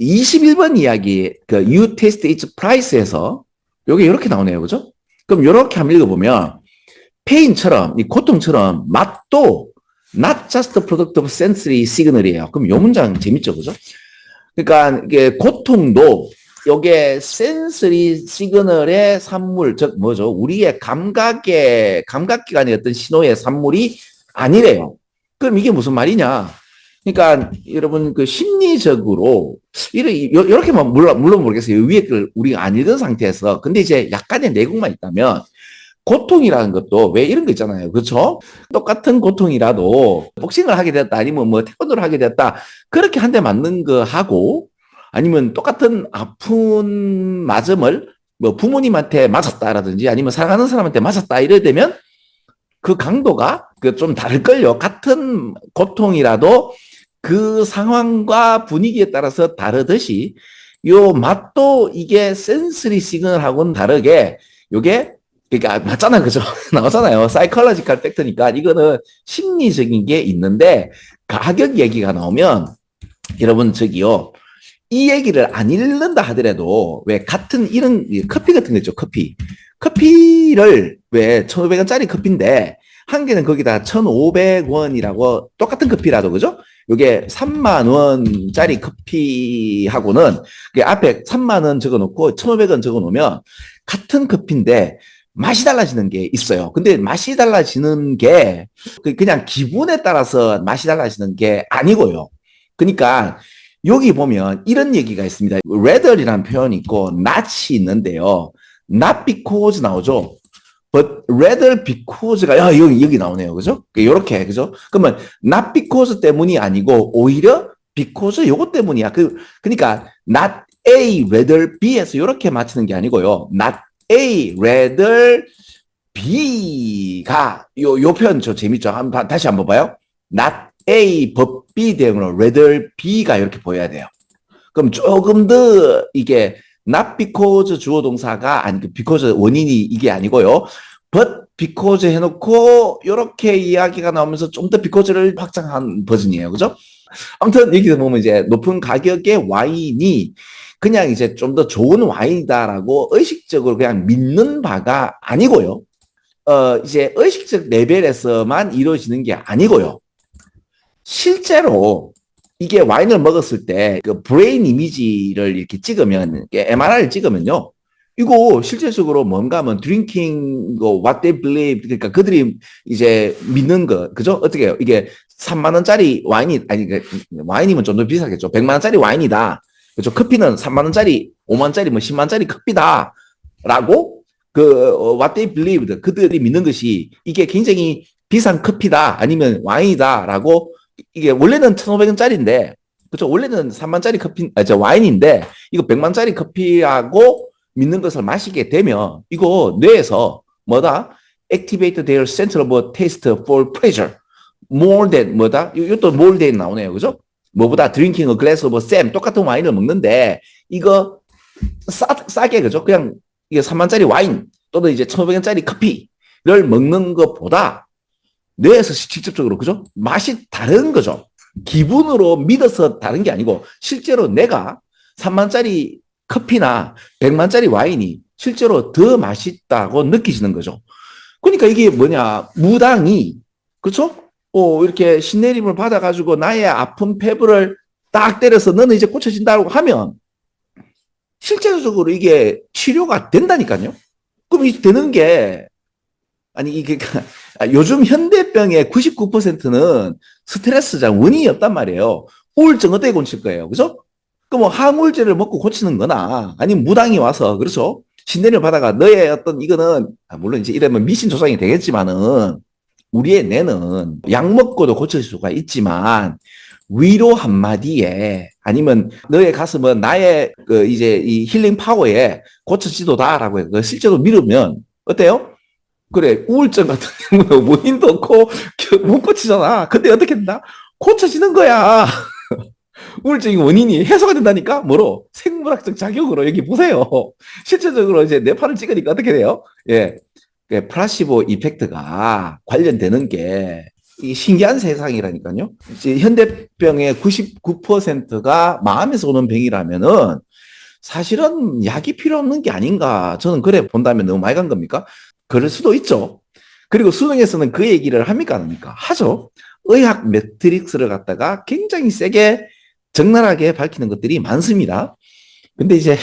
21번 이야기, 그 You taste its price에서 요게 이렇게 나오네요. 그죠? 그럼 이렇게 한번 읽어보면 pain처럼, 이 고통처럼 맛도 not just a product of sensory signal이에요. 그럼 요 문장 재밌죠. 그죠? 그러니까 이게 고통도 요게 센서리 시그널의 산물, 즉 뭐죠? 우리의 감각기관의 어떤 신호의 산물이 아니래요. 그럼 이게 무슨 말이냐? 그러니까 여러분 그 심리적으로 이렇게만 물론 모르겠어요. 위에 걸 우리가 안 읽은 상태에서 근데 이제 약간의 내공만 있다면 고통이라는 것도 왜 이런 거 있잖아요. 그렇죠? 똑같은 고통이라도 복싱을 하게 됐다 아니면 뭐 태권도를 하게 됐다 그렇게 한 대 맞는 거 하고 아니면 똑같은 아픈 맞음을 뭐 부모님한테 맞았다라든지 아니면 사랑하는 사람한테 맞았다 이래 되면 그 강도가 그 좀 다를걸요. 같은 고통이라도 그 상황과 분위기에 따라서 다르듯이 요 맛도 이게 센서리 시그널하고는 다르게 요게 그러니까 맞잖아요. 그죠? 나오잖아요. 사이콜로지컬 팩터니까 이거는 심리적인 게 있는데 가격 얘기가 나오면 여러분 저기요. 이 얘기를 안 읽는다 하더라도 왜 같은 이런 커피 같은 거 있죠. 커피를 왜 1,500원짜리 커피인데 한 개는 거기다 1,500원이라고 똑같은 커피라도 그죠? 요게 3만 원짜리 커피하고는 앞에 3만 원 적어 놓고 1,500원 적어 놓으면 같은 커피인데 맛이 달라지는 게 있어요. 근데 맛이 달라지는 게 그냥 기분에 따라서 맛이 달라지는 게 아니고요. 그러니까 여기 보면 이런 얘기가 있습니다. rather이라는 표현이 있고 not이 있는데요. not because 나오죠. but rather because가 여기 나오네요. 그죠? 이렇게 그죠? 그러면 not because 때문이 아니고 오히려 because 요것 때문이야. 그러니까 not A rather B에서 이렇게 맞추는 게 아니고요. not A rather B가 요 표현 저 재밌죠? 다시 한번 봐요. not A but B 대응으로 rather B가 이렇게 보여야 돼요. 그럼 조금 더 이게 not because 주어 동사가 아니 because 원인이 이게 아니고요. but because 해놓고 이렇게 이야기가 나오면서 좀 더 because를 확장한 버전이에요. 그죠? 아무튼 여기서 보면 이제 높은 가격의 와인이 그냥 이제 좀 더 좋은 와인이다라고 의식적으로 그냥 믿는 바가 아니고요. 이제 의식적 레벨에서만 이루어지는 게 아니고요. 실제로 이게 와인을 먹었을 때 그 브레인 이미지를 이렇게 찍으면 MRI를 찍으면요. 이거 실제적으로 뭔가 하면 drinking what they believe 그러니까 그들이 이제 믿는 거 그죠? 어떻게 해요? 이게 3만 원짜리 와인이 아니 와인이면 좀 더 비싸겠죠. 100만 원짜리 와인이다. 그죠? 커피는 3만 원짜리, 5만 원짜리, 뭐 10만 원짜리 커피다라고 what they believed 그들이 믿는 것이 이게 굉장히 비싼 커피다 아니면 와인이다라고 이게 원래는 1,500원짜리인데 그렇죠? 원래는 3만짜리 커피 와인인데 이거 100만짜리 커피하고 믿는 것을 마시게 되면 이거 뇌에서 뭐다? activate their center of taste for pleasure more than 뭐다? 이것도 more than 나오네요. 그죠? 뭐보다 drinking a glass of Sam 똑같은 와인을 먹는데 이거 싸게 그죠? 그냥 이게 3만짜리 와인 또는 이제 1,500원짜리 커피를 먹는 것보다 뇌에서 직접적으로 그죠? 맛이 다른 거죠. 기분으로 믿어서 다른 게 아니고 실제로 내가 3만짜리 커피나 100만짜리 와인이 실제로 더 맛있다고 느끼시는 거죠. 그러니까 이게 뭐냐 무당이 그렇죠? 이렇게 신내림을 받아가지고 나의 아픈 폐부를 딱 때려서 너는 이제 고쳐진다고 하면 실제적으로 이게 치료가 된다니까요. 그럼 이 되는 게 아니 이게 요즘 현대병의 99%는 스트레스장 원인이 없단 말이에요. 우울증 어떻게 고칠 거예요, 그죠? 그 뭐 항우울제를 먹고 고치는 거나 아니면 무당이 와서 그렇죠? 신뢰를 받아가 너의 어떤 이거는 물론 이제 이러면 미신 조장이 되겠지만은 우리의 뇌는 약 먹고도 고칠 수가 있지만 위로 한마디에 아니면 너의 가슴은 나의 그 이제 이 힐링 파워에 고쳐지도다라고 해서 실제로 믿으면 어때요? 그래 우울증 같은 경우는 원인도 없고 못 고치잖아. 근데 어떻게 된다? 고쳐지는 거야. 우울증의 원인이 해소가 된다니까? 뭐로? 생물학적 작용으로 여기 보세요. 실제적으로 이제 뇌파를 찍으니까 어떻게 돼요? 예. 플라시보 이펙트가 관련되는 게 이 신기한 세상이라니까요. 이제 현대병의 99%가 마음에서 오는 병이라면은 사실은 약이 필요 없는 게 아닌가. 저는 그래 본다면 너무 많이 간 겁니까? 그럴 수도 있죠. 그리고 수능에서는 그 얘기를 합니까? 안 합니까? 하죠. 의학 매트릭스를 갖다가 굉장히 세게 적나라하게 밝히는 것들이 많습니다. 근데 이제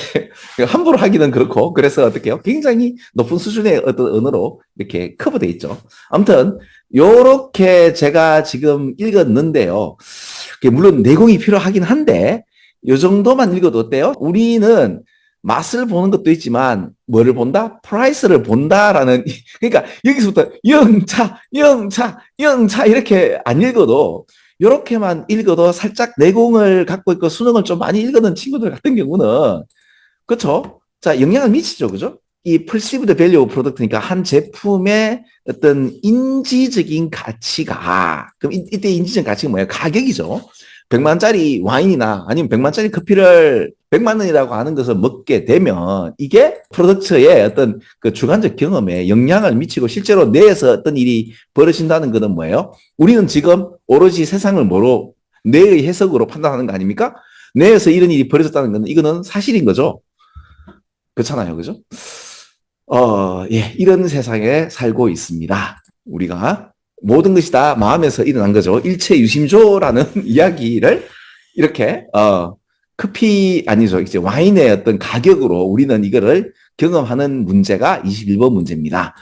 함부로 하기는 그렇고 그래서 어떻게 해요? 굉장히 높은 수준의 어떤 언어로 이렇게 커버돼 있죠. 아무튼 요렇게 제가 지금 읽었는데요. 물론 내공이 필요하긴 한데 요 정도만 읽어도 어때요? 우리는 맛을 보는 것도 있지만 뭐를 본다? 프라이스를 본다라는 그러니까 여기서부터 영차, 영차, 영차 이렇게 안 읽어도 이렇게만 읽어도 살짝 내공을 갖고 있고 수능을 좀 많이 읽는 친구들 같은 경우는 그렇죠? 자, 영향을 미치죠. 그죠? 이 perceived value of product니까 한 제품의 어떤 인지적인 가치가 그럼 이때 인지적 가치가 뭐예요? 가격이죠. 100만짜리 와인이나 아니면 100만짜리 커피를 100만 원이라고 하는 것을 먹게 되면 이게 프로덕트의 어떤 그 주관적 경험에 영향을 미치고 실제로 뇌에서 어떤 일이 벌어진다는 것은 뭐예요? 우리는 지금 오로지 세상을 뭐로 뇌의 해석으로 판단하는 거 아닙니까? 뇌에서 이런 일이 벌어졌다는 것은 이거는 사실인 거죠. 그렇잖아요. 그죠? 예, 이런 세상에 살고 있습니다. 우리가 모든 것이 다 마음에서 일어난 거죠. 일체 유심조라는 이야기를 이렇게 커피 아니죠. 이제 와인의 어떤 가격으로 우리는 이거를 경험하는 문제가 21번 문제입니다.